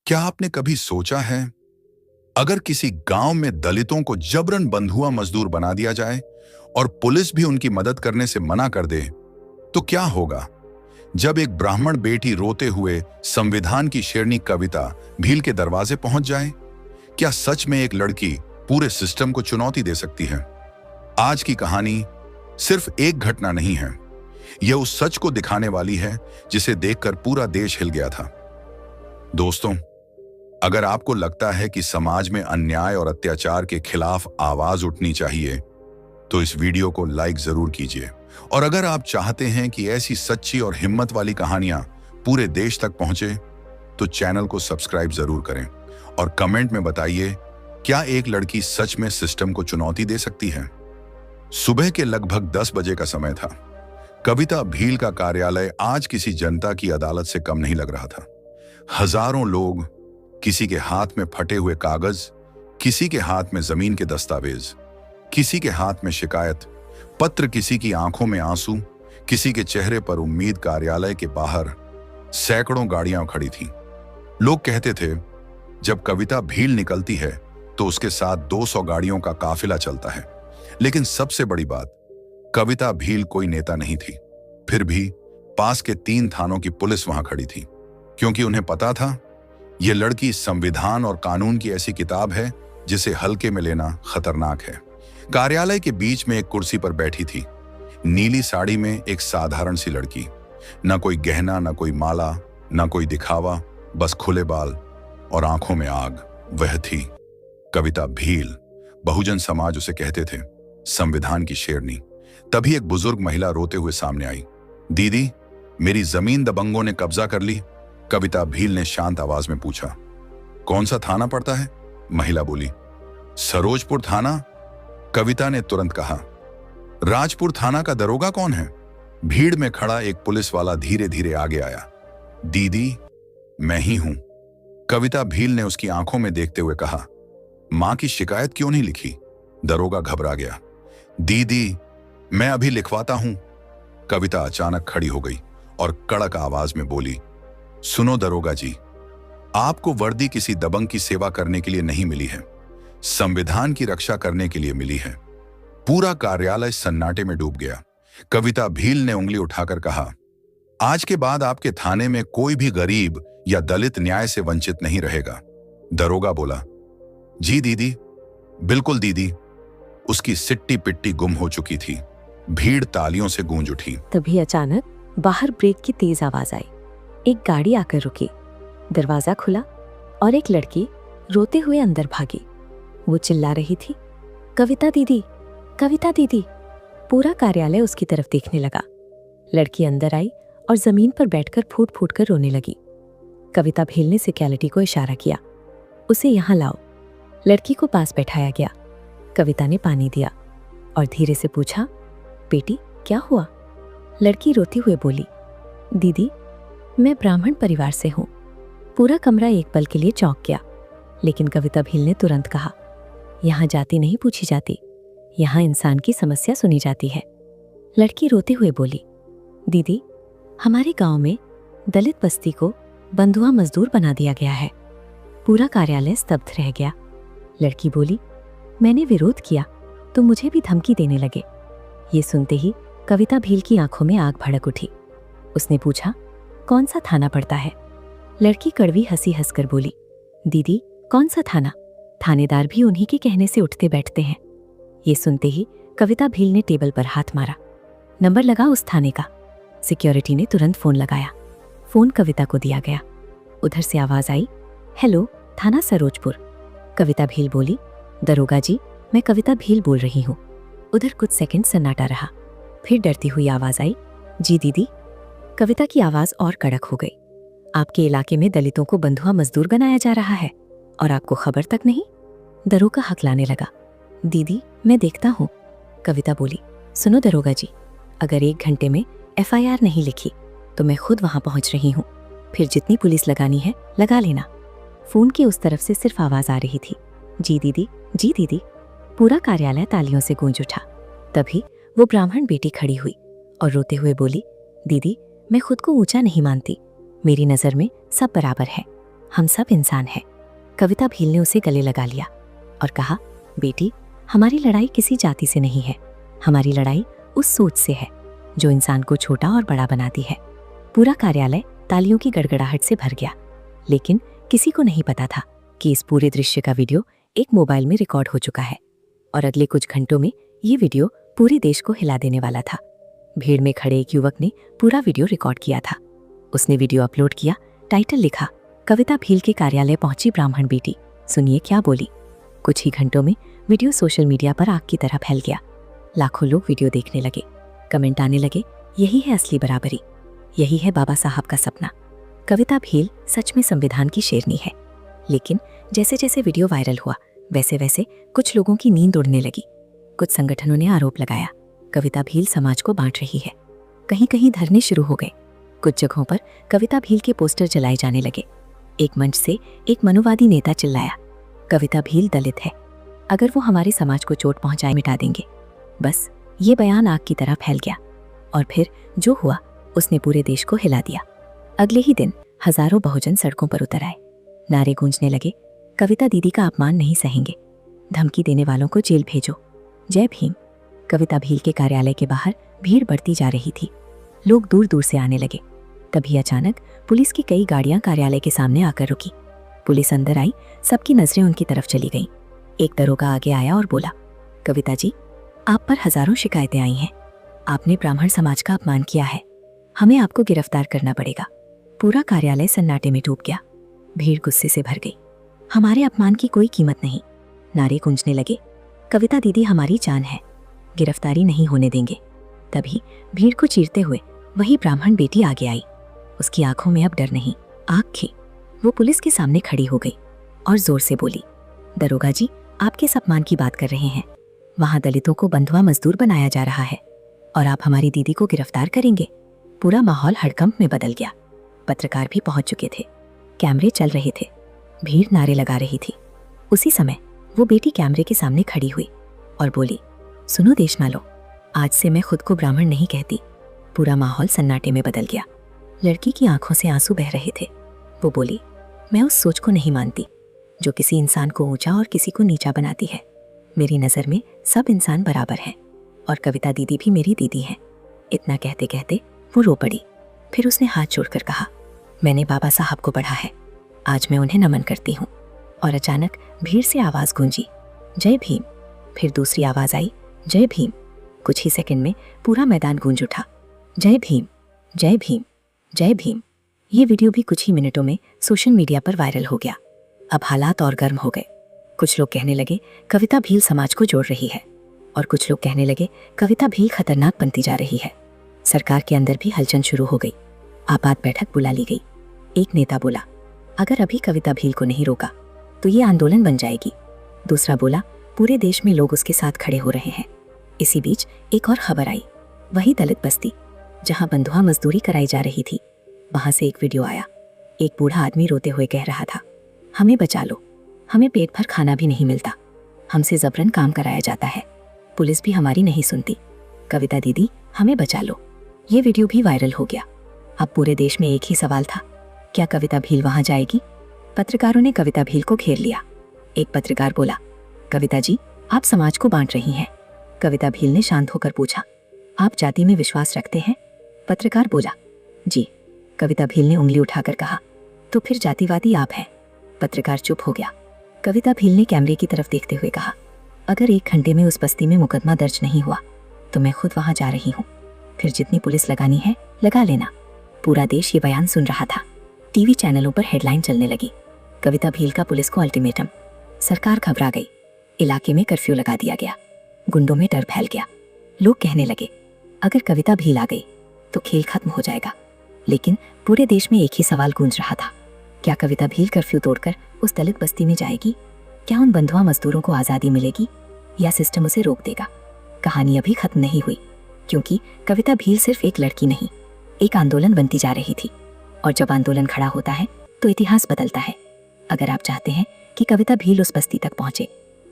क्या आपने कभी सोचा है, अगर किसी गांव में दलितों को जबरन बंधुआ मजदूर बना दिया जाए और पुलिस भी उनकी मदद करने से मना कर दे, तो क्या होगा? जब एक ब्राह्मण बेटी रोते हुए संविधान की शेरनी कविता भील के दरवाजे पहुंच जाए, क्या सच में एक लड़की पूरे सिस्टम को चुनौती दे सकती है? आज की कहानी सिर्फ एक घटना नहीं है, यह उस सच को दिखाने वाली है जिसे देखकर पूरा देश हिल गया था। दोस्तों, अगर आपको लगता है कि समाज में अन्याय और अत्याचार के खिलाफ आवाज उठनी चाहिए, तो इस वीडियो को लाइक जरूर कीजिए। और अगर आप चाहते हैं कि ऐसी सच्ची और हिम्मत वाली कहानियां पूरे देश तक पहुंचे, तो चैनल को सब्सक्राइब जरूर करें और कमेंट में बताइए, क्या एक लड़की सच में सिस्टम को चुनौती दे सकती है? सुबह के लगभग 10 बजे का समय था। कविता भील का कार्यालय आज किसी जनता की अदालत से कम नहीं लग रहा था। हजारों लोग, किसी के हाथ में फटे हुए कागज, किसी के हाथ में जमीन के दस्तावेज, किसी के हाथ में शिकायत पत्र, किसी की आंखों में आंसू, किसी के चेहरे पर उम्मीद। कार्यालय के बाहर सैकड़ों गाड़ियां खड़ी थीं। लोग कहते थे, जब कविता भील निकलती है तो उसके साथ 200 गाड़ियों का काफिला चलता है। लेकिन सबसे बड़ी बात, कविता भील कोई नेता नहीं थी। फिर भी पास के 3 थानों की पुलिस वहां खड़ी थी, क्योंकि उन्हें पता था यह लड़की संविधान और कानून की ऐसी किताब है जिसे हल्के में लेना खतरनाक है। कार्यालय के बीच में एक कुर्सी पर बैठी थी, नीली साड़ी में एक साधारण सी लड़की। न कोई गहना, न कोई माला, न कोई दिखावा, बस खुले बाल और आंखों में आग। वह थी कविता भील। बहुजन समाज उसे कहते थे संविधान की शेरनी। तभी एक बुजुर्ग महिला रोते हुए सामने आई। दीदी, मेरी जमीन दबंगों ने कब्जा कर ली। कविता भील ने शांत आवाज में पूछा। कौन सा थाना पड़ता है? महिला बोली। सरोजपुर थाना। कविता ने तुरंत कहा। राजपुर थाना का दरोगा कौन है? भीड़ में खड़ा एक पुलिस वाला धीरे धीरे आगे आया। दीदी, मैं ही हूं। कविता भील ने उसकी आंखों में देखते हुए कहा। मां की शिकायत क्यों नहीं लिखी? दरोगा घबरा गया। दीदी, मैं अभी लिखवाता हूं। कविता अचानक खड़ी हो गई और कड़क आवाज में बोली, सुनो दरोगा जी, आपको वर्दी किसी दबंग की सेवा करने के लिए नहीं मिली है, संविधान की रक्षा करने के लिए मिली है। पूरा कार्यालय सन्नाटे में डूब गया। कविता भील ने उंगली उठाकर कहा, आज के बाद आपके थाने में कोई भी गरीब या दलित न्याय से वंचित नहीं रहेगा। दरोगा बोला, जी दीदी, बिल्कुल दीदी। उसकी सिट्टी पिट्टी गुम हो चुकी थी। भीड़ तालियों से गूंज उठी। तभी अचानक बाहर ब्रेक की तेज आवाज आई। एक गाड़ी आकर रुकी, दरवाजा खुला और एक लड़की रोते हुए अंदर भागी। वो चिल्ला रही थी, कविता दीदी, कविता दीदी। पूरा कार्यालय उसकी तरफ देखने लगा। लड़की अंदर आई और जमीन पर बैठकर फूट फूट कर रोने लगी। कविता भील ने सिक्योरिटी को इशारा किया, उसे यहाँ लाओ। लड़की को पास बैठाया गया। कविता ने पानी दिया और धीरे से पूछा, बेटी क्या हुआ? लड़की रोती हुए बोली, दीदी, मैं ब्राह्मण परिवार से हूँ। पूरा कमरा एक पल के लिए चौंक गया। लेकिन कविता भील ने तुरंत कहा, यहाँ जाति नहीं पूछी जाती, यहाँ इंसान की समस्या सुनी जाती है। लड़की रोते हुए बोली, दीदी, हमारे गांव में दलित बस्ती को बंधुआ मजदूर बना दिया गया है। पूरा कार्यालय स्तब्ध रह गया। लड़की बोली, मैंने विरोध किया तो मुझे भी धमकी देने लगे। ये सुनते ही कविता भील की आंखों में आग भड़क उठी। उसने पूछा, कौन सा थाना पड़ता है? लड़की कड़वी हंसी हंसकर बोली, दीदी, कौन सा थाना? थानेदार भी उन्हीं के कहने से उठते बैठते हैं। ये सुनते ही कविता भील ने टेबल पर हाथ मारा। नंबर लगा उस थाने का। सिक्योरिटी ने तुरंत फोन लगाया। फोन कविता को दिया गया। उधर से आवाज आई, हेलो, थाना सरोजपुर। कविता भील बोली, दरोगा जी, मैं कविता भील बोल रही हूँ। उधर कुछ सेकंड सन्नाटा रहा। फिर डरती हुई आवाज आई, जी दीदी। कविता की आवाज और कड़क हो गई। आपके इलाके में दलितों को बंधुआ मजदूर बनाया जा रहा है और आपको खबर तक नहीं? दरोगा हकलाने लगा। दीदी, मैं देखता हूँ। कविता बोली, सुनो दरोगा जी, अगर 1 घंटे में FIR नहीं लिखी तो मैं खुद वहां पहुंच रही हूँ। फिर जितनी पुलिस लगानी है लगा लेना। फोन की उस तरफ से सिर्फ आवाज आ रही थी, जी दीदी, जी दीदी। पूरा कार्यालय तालियों से गूंज उठा। तभी वो ब्राह्मण बेटी खड़ी हुई और रोते हुए बोली, दीदी, मैं खुद को ऊंचा नहीं मानती, मेरी नजर में सब बराबर है। हम सब इंसान हैं। कविता भील ने उसे गले लगा लिया और कहा, बेटी, हमारी लड़ाई किसी जाति से नहीं है, हमारी लड़ाई उस सोच से है जो इंसान को छोटा और बड़ा बनाती है। पूरा कार्यालय तालियों की गड़गड़ाहट से भर गया, लेकिन किसी को नहीं पता था कि इस पूरे दृश्य का वीडियो एक मोबाइल में रिकॉर्ड हो चुका है और अगले कुछ घंटों में ये वीडियो पूरे देश को हिला देने वाला था। भीड़ में खड़े एक युवक ने पूरा वीडियो रिकॉर्ड किया था। उसने वीडियो अपलोड किया, टाइटल लिखा, कविता भील के कार्यालय पहुंची ब्राह्मण बेटी, सुनिए क्या बोली। कुछ ही घंटों में वीडियो सोशल मीडिया पर आग की तरह फैल गया। लाखों लोग वीडियो देखने लगे, कमेंट आने लगे, यही है असली बराबरी, यही है बाबा साहब का सपना। कविता भील सच में संविधान की शेरनी है। लेकिन जैसे जैसे वीडियो वायरल हुआ, वैसे वैसे कुछ लोगों की नींद उड़ने लगी। कुछ संगठनों ने आरोप लगाया, कविता भील समाज को बांट रही है। कहीं कहीं धरने शुरू हो गए। कुछ जगहों पर कविता भील के पोस्टर जलाए जाने लगे। एक मंच से एक मनुवादी नेता चिल्लाया, कविता भील दलित है, अगर वो हमारे समाज को चोट पहुंचाए मिटा देंगे। बस ये बयान आग की तरह फैल गया और फिर जो हुआ उसने पूरे देश को हिला दिया। अगले ही दिन हजारों बहुजन सड़कों पर उतर आए। नारे गूंजने लगे, कविता दीदी का अपमान नहीं सहेंगे, धमकी देने वालों को जेल भेजो, जय भीम। कविता भील के कार्यालय के बाहर भीड़ बढ़ती जा रही थी। लोग दूर दूर से आने लगे। तभी अचानक पुलिस की कई गाड़ियां कार्यालय के सामने आकर रुकी। पुलिस अंदर आई, सबकी नजरें उनकी तरफ चली गईं। एक दरोगा आगे आया और बोला, कविता जी, आप पर हजारों शिकायतें आई हैं, आपने ब्राह्मण समाज का अपमान किया है, हमें आपको गिरफ्तार करना पड़ेगा। पूरा कार्यालय सन्नाटे में डूब गया। भीड़ गुस्से से भर गई। हमारे अपमान की कोई कीमत नहीं, नारे गूंजने लगे, कविता दीदी हमारी जान है, गिरफ्तारी नहीं होने देंगे। तभी भीड़ को चीरते हुए वही ब्राह्मण बेटी आगे आई। उसकी आंखों में अब डर नहीं, आग थी। वो पुलिस के सामने खड़ी हो गई और जोर से बोली, दरोगा जी, आप किस अपमान की बात कर रहे हैं? वहां दलितों को बंधुआ मजदूर बनाया जा रहा है और आप हमारी दीदी को गिरफ्तार करेंगे? पूरा माहौल हड़कंप में बदल गया। पत्रकार भी पहुंच चुके थे, कैमरे चल रहे थे, भीड़ नारे लगा रही थी। उसी समय वो बेटी कैमरे के सामने खड़ी हुई और बोली, सुनो देशमालो, आज से मैं खुद को ब्राह्मण नहीं कहती। पूरा माहौल सन्नाटे में बदल गया। लड़की की आंखों से आंसू बह रहे थे। वो बोली, मैं उस सोच को नहीं मानती जो किसी इंसान को ऊंचा और किसी को नीचा बनाती है। मेरी नज़र में सब इंसान बराबर हैं और कविता दीदी भी मेरी दीदी हैं। इतना कहते कहते वो रो पड़ी। फिर उसने हाथ जोड़कर कहा, मैंने बाबा साहब को पढ़ा है, आज मैं उन्हें नमन करती हूँ। और अचानक भीड़ से आवाज़ गूंजी, जय भीम। फिर दूसरी आवाज़ आई, जय भीम। कुछ ही सेकंड में पूरा मैदान गूंज उठा, जय भीम, जय भीम, जय भीम। ये वीडियो भी कुछ ही मिनटों में सोशल मीडिया पर वायरल हो गया। अब हालात और गर्म हो गए। कुछ लोग कहने लगे, कविता भील समाज को जोड़ रही है, और कुछ लोग कहने लगे, कविता भील खतरनाक बनती जा रही है। सरकार के अंदर भी हलचल शुरू हो गई। आपात बैठक बुला ली गई। एक नेता बोला, अगर अभी कविता भील को नहीं रोका तो ये आंदोलन बन जाएगी। दूसरा बोला, पूरे देश में लोग उसके साथ खड़े हो रहे हैं। इसी बीच एक और खबर आई, वही दलित बस्ती जहां बंधुआ मजदूरी कराई जा रही थी, वहां से एक वीडियो आया। एक बूढ़ा आदमी रोते हुए कह रहा था, हमें बचा लो, हमें पेट भर खाना भी नहीं मिलता, हमसे जबरन काम कराया जाता है, पुलिस भी हमारी नहीं सुनती, कविता दीदी हमें बचा लो। ये वीडियो भी वायरल हो गया। अब पूरे देश में एक ही सवाल था, क्या कविता भील वहां जाएगी? पत्रकारों ने कविता भील को घेर लिया। एक पत्रकार बोला, कविता जी, आप समाज को बांट रही हैं। कविता भील ने शांत होकर पूछा, आप जाति में विश्वास रखते हैं? पत्रकार बोला, जी। कविता भील ने उंगली उठाकर कहा, तो फिर जातिवादी आप हैं। पत्रकार चुप हो गया। कविता भील ने कैमरे की तरफ देखते हुए कहा, अगर 1 घंटे में उस बस्ती में मुकदमा दर्ज नहीं हुआ तो मैं खुद वहां जा रही हूँ। फिर जितनी पुलिस लगानी है लगा लेना। पूरा देश ये बयान सुन रहा था। टीवी चैनलों पर हेडलाइन चलने लगी, कविता भील का पुलिस को अल्टीमेटम। सरकार घबरा गई। इलाके में कर्फ्यू लगा दिया गया। गुंडों में डर फैल गया। लोग कहने लगे, अगर कविता भील आ गई तो खेल खत्म हो जाएगा। लेकिन पूरे देश में एक ही सवाल गूंज रहा था, क्या कविता भील कर्फ्यू तोड़कर उस दलित बस्ती में जाएगी? क्या उन बंधुआ मजदूरों को आज़ादी मिलेगी या सिस्टम उसे रोक देगा? कहानी अभी खत्म नहीं हुई, क्योंकि कविता भील सिर्फ एक लड़की नहीं, एक आंदोलन बनती जा रही थी। और जब आंदोलन खड़ा होता है तो इतिहास बदलता है। अगर आप चाहते हैं कि कविता भील उस बस्ती तक पहुंचे,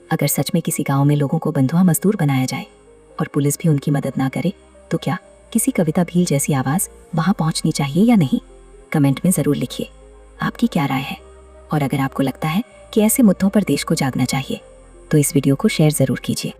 अगर सच में किसी गांव में लोगों को बंधुआ मजदूर बनाया जाए और पुलिस भी उनकी मदद ना करे, तो क्या किसी कविता भील जैसी आवाज़ वहां पहुंचनी चाहिए या नहीं? कमेंट में ज़रूर लिखिए, आपकी क्या राय है? और अगर आपको लगता है कि ऐसे मुद्दों पर देश को जागना चाहिए तो इस वीडियो को शेयर ज़रूर कीजिए।